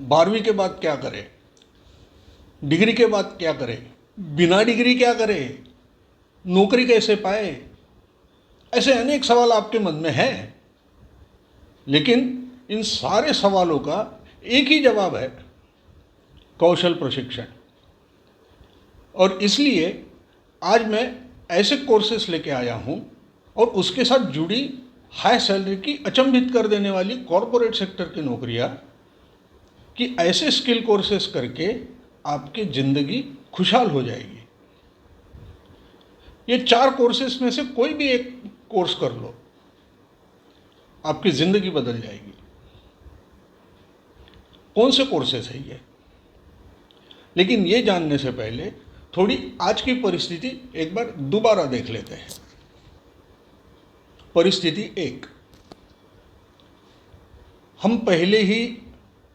12वीं के बाद क्या करें, डिग्री के बाद क्या करें, बिना डिग्री क्या करें, नौकरी कैसे पाए, ऐसे अनेक सवाल आपके मन में हैं। लेकिन इन सारे सवालों का एक ही जवाब है, कौशल प्रशिक्षण। और इसलिए आज मैं ऐसे कोर्सेस लेके आया हूँ और उसके साथ जुड़ी हाई सैलरी की अचंभित कर देने वाली कॉरपोरेट सेक्टर की नौकरियाँ, कि ऐसे स्किल कोर्सेस करके आपकी ज़िंदगी खुशहाल हो जाएगी। ये 4 कोर्सेस में से कोई भी एक कोर्स कर लो, आपकी ज़िंदगी बदल जाएगी। कौन से कोर्सेस है ये? लेकिन ये जानने से पहले थोड़ी आज की परिस्थिति एक बार दोबारा देख लेते हैं। परिस्थिति 1, हम पहले ही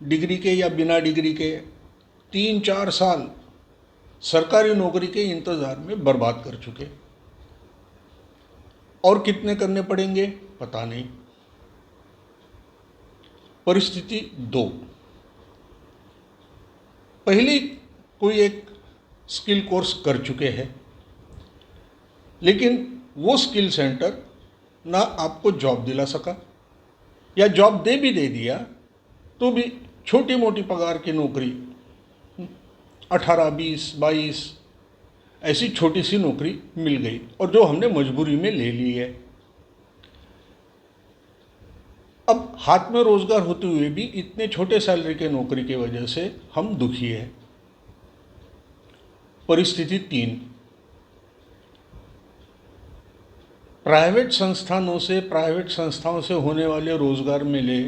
डिग्री के या बिना डिग्री के 3-4 साल सरकारी नौकरी के इंतज़ार में बर्बाद कर चुके, और कितने करने पड़ेंगे पता नहीं। परिस्थिति 2, पहले कोई एक स्किल कोर्स कर चुके हैं, लेकिन वो स्किल सेंटर ना आपको जॉब दिला सका, या जॉब दे दिया तो भी छोटी मोटी पगार की नौकरी, 18, 20, 22 ऐसी छोटी सी नौकरी मिल गई, और जो हमने मजबूरी में ले ली है। अब हाथ में रोजगार होते हुए भी इतने छोटे सैलरी के नौकरी की वजह से हम दुखी हैं। परिस्थिति 3, प्राइवेट संस्थाओं से होने वाले रोजगार मेले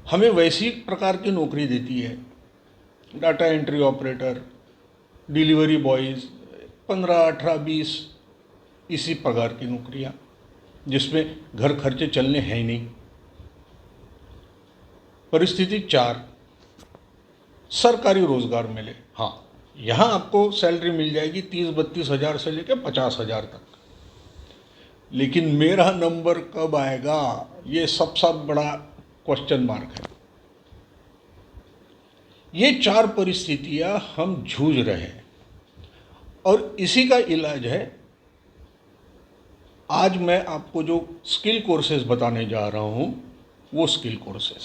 हमें वैसी प्रकार की नौकरी देती है, data entry operator, delivery boys, 15, 18, 20 इसी प्रकार की नौकरियां, जिसमें घर खर्चे चलने हैं ही नहीं। परिस्थिति 4, सरकारी रोजगार मेले। हाँ, यहाँ आपको सैलरी मिल जाएगी 30-32 हज़ार से लेकर 50 हज़ार तक, लेकिन मेरा नंबर कब आएगा, ये सबसे बड़ा क्वेश्चन मार्क है। ये 4 परिस्थितियां हम जूझ रहे हैं, और इसी का इलाज है आज मैं आपको जो स्किल कोर्सेज बताने जा रहा हूं, वो स्किल कोर्सेज।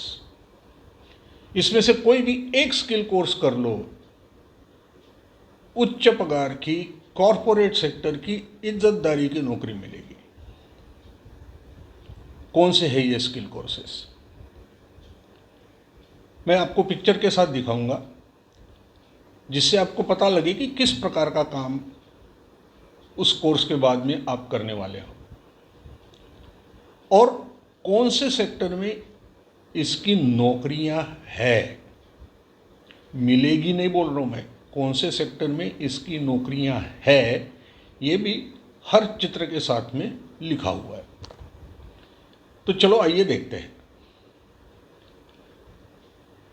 इसमें से कोई भी एक स्किल कोर्स कर लो, उच्च पगार की कॉरपोरेट सेक्टर की इज्जतदारी की नौकरी मिलेगी। कौन से है ये स्किल कोर्सेस? मैं आपको पिक्चर के साथ दिखाऊंगा, जिससे आपको पता लगे कि किस प्रकार का काम उस कोर्स के बाद में आप करने वाले हो, और कौन से सेक्टर में इसकी नौकरियां है। मिलेगी नहीं बोल रहा हूं मैं, कौन से सेक्टर में इसकी नौकरियां है, ये भी हर चित्र के साथ में लिखा हुआ है। तो चलो आइए देखते हैं।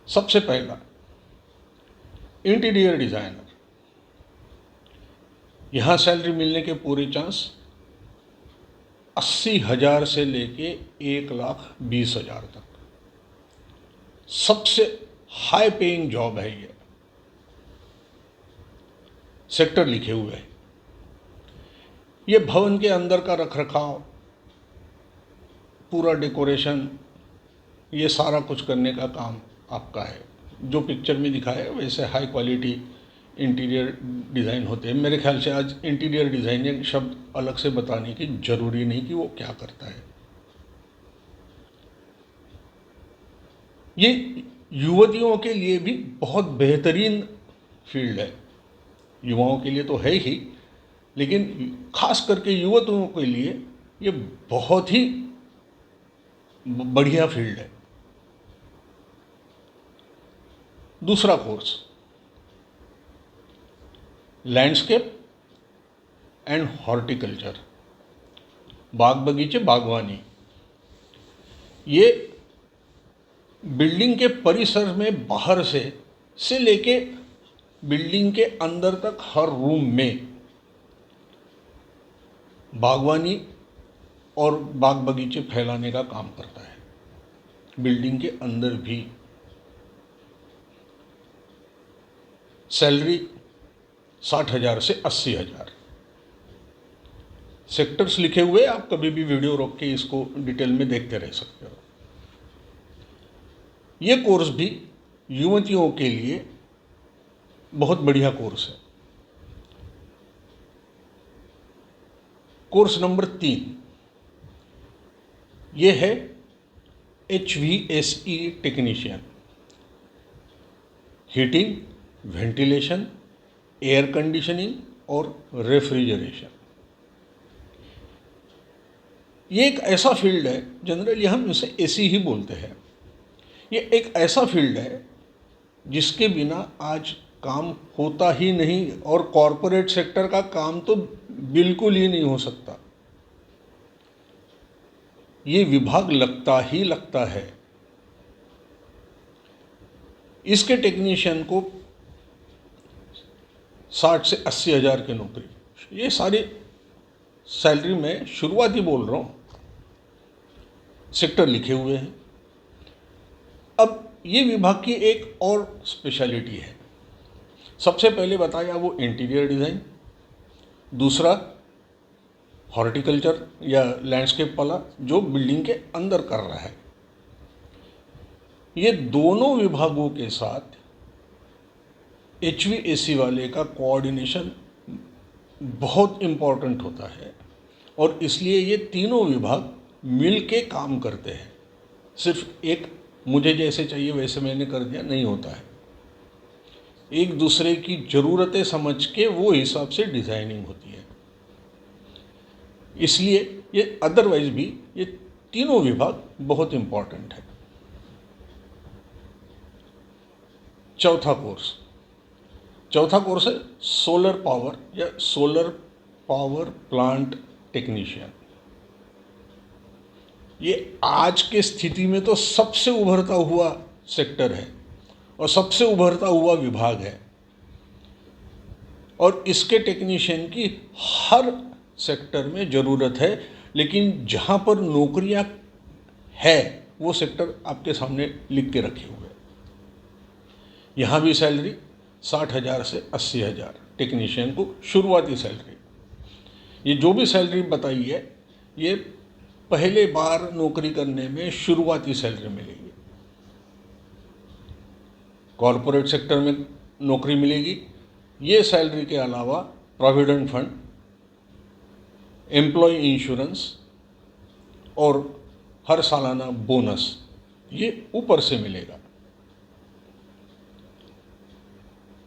सबसे पहला, इंटीरियर डिजाइनर। यहां सैलरी मिलने के पूरे चांस 80,000 से लेके 1,20,000 तक। सबसे हाई पेइंग जॉब है ये। सेक्टर लिखे हुए हैं। ये भवन के अंदर का रखरखाव, पूरा डेकोरेशन, ये सारा कुछ करने का काम आपका है। जो पिक्चर में दिखा है वैसे हाई क्वालिटी इंटीरियर डिज़ाइन होते हैं। मेरे ख्याल से आज इंटीरियर डिज़ाइनिंग शब्द अलग से बताने की जरूरी नहीं कि वो क्या करता है। ये युवतियों के लिए भी बहुत बेहतरीन फील्ड है। युवाओं के लिए तो है ही, लेकिन खास करके युवतियों के लिए ये बहुत ही बढ़िया फील्ड है। दूसरा कोर्स, लैंडस्केप एंड हॉर्टिकल्चर, बाग बगीचे बागवानी। ये बिल्डिंग के परिसर में बाहर से लेके बिल्डिंग के अंदर तक हर रूम में बागवानी और बाग बगीचे फैलाने का काम करता है, बिल्डिंग के अंदर भी। सैलरी 60,000 से 80,000। सेक्टर्स लिखे हुए, आप कभी भी वीडियो रोक के इसको डिटेल में देखते रह सकते हो। ये कोर्स भी युवतियों के लिए बहुत बढ़िया कोर्स है। कोर्स नंबर 3 ये है HVAC technician, heating, ventilation, air conditioning और रेफ्रिजरेशन। ये एक ऐसा फील्ड है, जनरली हम इसे एसी ही बोलते हैं। ये एक ऐसा फील्ड है जिसके बिना आज काम होता ही नहीं, और कॉरपोरेट सेक्टर का काम तो बिल्कुल ही नहीं हो सकता। ये विभाग लगता ही लगता है। इसके टेक्नीशियन को 60 से 80,000 की नौकरी। ये सारी सैलरी में शुरुआती बोल रहा हूँ, सेक्टर लिखे हुए हैं। अब ये विभाग की एक और स्पेशलिटी है। सबसे पहले बताया वो इंटीरियर डिज़ाइन, दूसरा हॉर्टिकल्चर या लैंडस्केप वाला जो बिल्डिंग के अंदर कर रहा है। ये दोनों विभागों के साथ HVAC वाले का कोऑर्डिनेशन बहुत इम्पॉर्टेंट होता है, और इसलिए ये तीनों विभाग मिल के काम करते हैं। सिर्फ एक मुझे जैसे चाहिए वैसे मैंने कर दिया नहीं होता है। एक दूसरे की ज़रूरतें समझ के वो हिसाब से डिज़ाइनिंग होती है। इसलिए ये अदरवाइज भी ये तीनों विभाग बहुत इम्पॉर्टेंट है। चौथा कोर्स है सोलर पावर या सोलर पावर प्लांट टेक्नीशियन। ये आज के स्थिति में तो सबसे उभरता हुआ सेक्टर है और सबसे उभरता हुआ विभाग है, और इसके टेक्नीशियन की हर सेक्टर में ज़रूरत है। लेकिन जहाँ पर नौकरियाँ है वो सेक्टर आपके सामने लिख के रखे हुए हैं। यहाँ भी सैलरी 60,000 से 80,000 टेक्नीशियन को शुरुआती सैलरी। ये जो भी सैलरी बताई है ये पहले बार नौकरी करने में शुरुआती सैलरी मिलेगी। कॉरपोरेट सेक्टर में नौकरी मिलेगी। ये सैलरी के अलावा प्रोविडेंट फंड, एम्प्लॉय इंश्योरेंस और हर सालाना बोनस ये ऊपर से मिलेगा।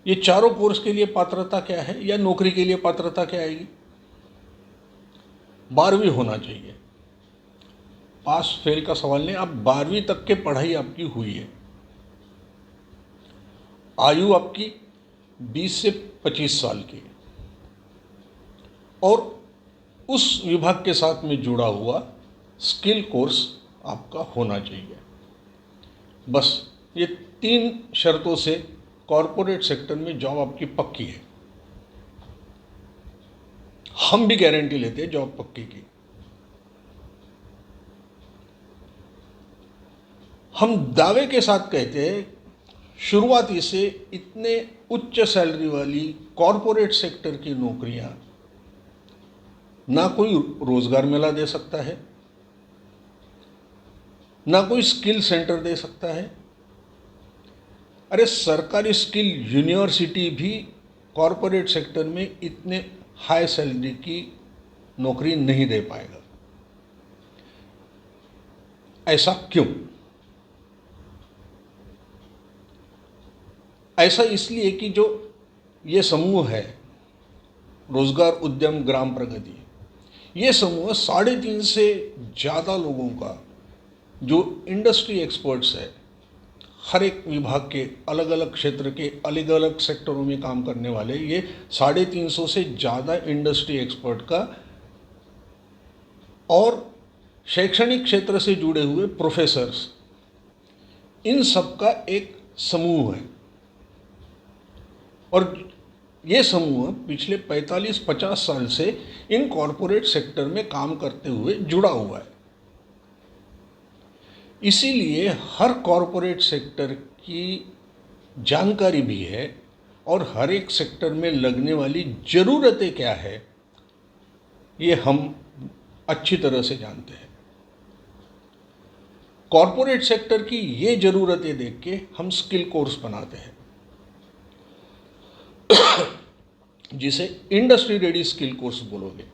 ये चारों कोर्स के लिए पात्रता क्या है या नौकरी के लिए पात्रता क्या आएगी? 12वीं होना चाहिए। पास फेल का सवाल नहीं, आप 12वीं तक के पढ़ाई आपकी हुई है। आयु आपकी 20 से 25 साल की, और उस विभाग के साथ में जुड़ा हुआ स्किल कोर्स आपका होना चाहिए। बस ये 3 शर्तों से कॉरपोरेट सेक्टर में जॉब आपकी पक्की है। हम भी गारंटी लेते हैं जॉब पक्की की। हम दावे के साथ कहते हैं शुरुआती से इतने उच्च सैलरी वाली कॉरपोरेट सेक्टर की नौकरियां ना कोई रोजगार मेला दे सकता है, ना कोई स्किल सेंटर दे सकता है। अरे सरकारी स्किल यूनिवर्सिटी भी कॉरपोरेट सेक्टर में इतने हाई सैलरी की नौकरी नहीं दे पाएगा। ऐसा क्यों? ऐसा इसलिए कि जो ये समूह है रोजगार उद्यम ग्राम प्रगति, ये समूह 3.5 से ज़्यादा लोगों का जो इंडस्ट्री एक्सपर्ट्स है, हर एक विभाग के अलग अलग क्षेत्र के अलग अलग सेक्टरों में काम करने वाले ये 350 से ज़्यादा इंडस्ट्री एक्सपर्ट का और शैक्षणिक क्षेत्र से जुड़े हुए प्रोफेसर्स, इन सब का एक समूह है। और ये समूह पिछले 45-50 साल से इन कॉरपोरेट सेक्टर में काम करते हुए जुड़ा हुआ है। इसीलिए हर कॉरपोरेट सेक्टर की जानकारी भी है और हर एक सेक्टर में लगने वाली ज़रूरतें क्या है, ये हम अच्छी तरह से जानते हैं। कॉरपोरेट सेक्टर की ये ज़रूरतें देख के हम स्किल कोर्स बनाते हैं, जिसे इंडस्ट्री रेडी स्किल कोर्स बोलोगे।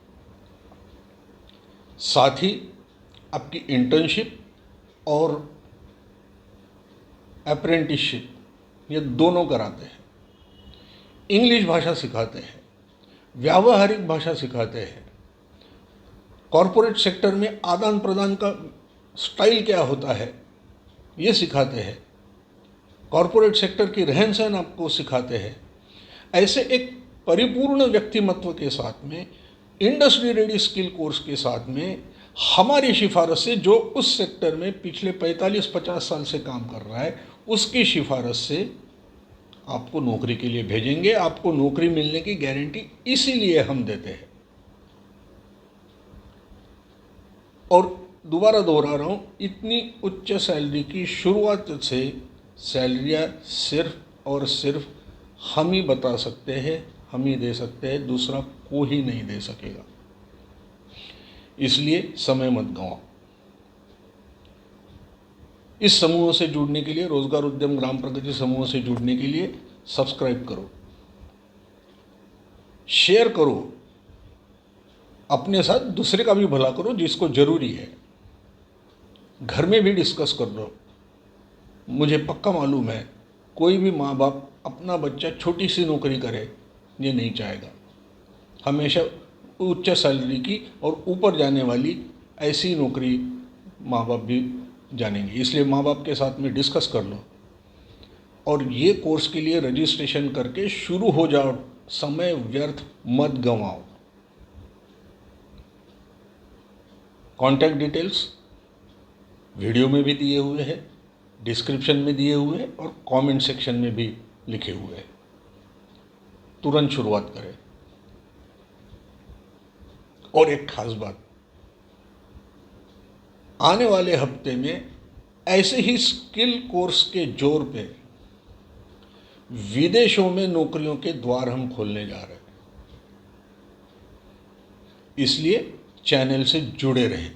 साथ ही आपकी इंटर्नशिप और अप्रेंटिसशिप ये दोनों कराते हैं। इंग्लिश भाषा सिखाते हैं, व्यावहारिक भाषा सिखाते हैं, कॉरपोरेट सेक्टर में आदान प्रदान का स्टाइल क्या होता है ये सिखाते हैं, कॉरपोरेट सेक्टर की रहन सहन आपको सिखाते हैं। ऐसे एक परिपूर्ण व्यक्तिमत्व के साथ में इंडस्ट्री रेडी स्किल कोर्स के साथ में हमारी सिफारिश से, जो उस सेक्टर में पिछले 45-50 साल से काम कर रहा है, उसकी सिफारिश से आपको नौकरी के लिए भेजेंगे। आपको नौकरी मिलने की गारंटी इसीलिए हम देते हैं। और दोबारा दोहरा रहा हूँ, इतनी उच्च सैलरी की शुरुआत से सैलरियाँ सिर्फ और सिर्फ हम ही बता सकते हैं, हम ही दे सकते हैं, दूसरा कोई नहीं दे सकेगा। इसलिए समय मत गंवाओ। इस समूह से जुड़ने के लिए, रोजगार उद्यम ग्राम प्रगति समूह से जुड़ने के लिए सब्सक्राइब करो, शेयर करो, अपने साथ दूसरे का भी भला करो जिसको जरूरी है। घर में भी डिस्कस कर लो। मुझे पक्का मालूम है कोई भी माँ बाप अपना बच्चा छोटी सी नौकरी करे ये नहीं चाहेगा। हमेशा उच्च सैलरी की और ऊपर जाने वाली ऐसी नौकरी माँ बाप भी जानेंगे। इसलिए माँ बाप के साथ में डिस्कस कर लो और ये कोर्स के लिए रजिस्ट्रेशन करके शुरू हो जाओ। समय व्यर्थ मत गंवाओ। कॉन्टैक्ट डिटेल्स वीडियो में भी दिए हुए हैं, डिस्क्रिप्शन में दिए हुए हैं और कमेंट सेक्शन में भी लिखे हुए हैं। तुरंत शुरुआत करें। और एक खास बात, आने वाले हफ्ते में ऐसे ही स्किल कोर्स के जोर पे विदेशों में नौकरियों के द्वार हम खोलने जा रहे हैं। इसलिए चैनल से जुड़े रहें।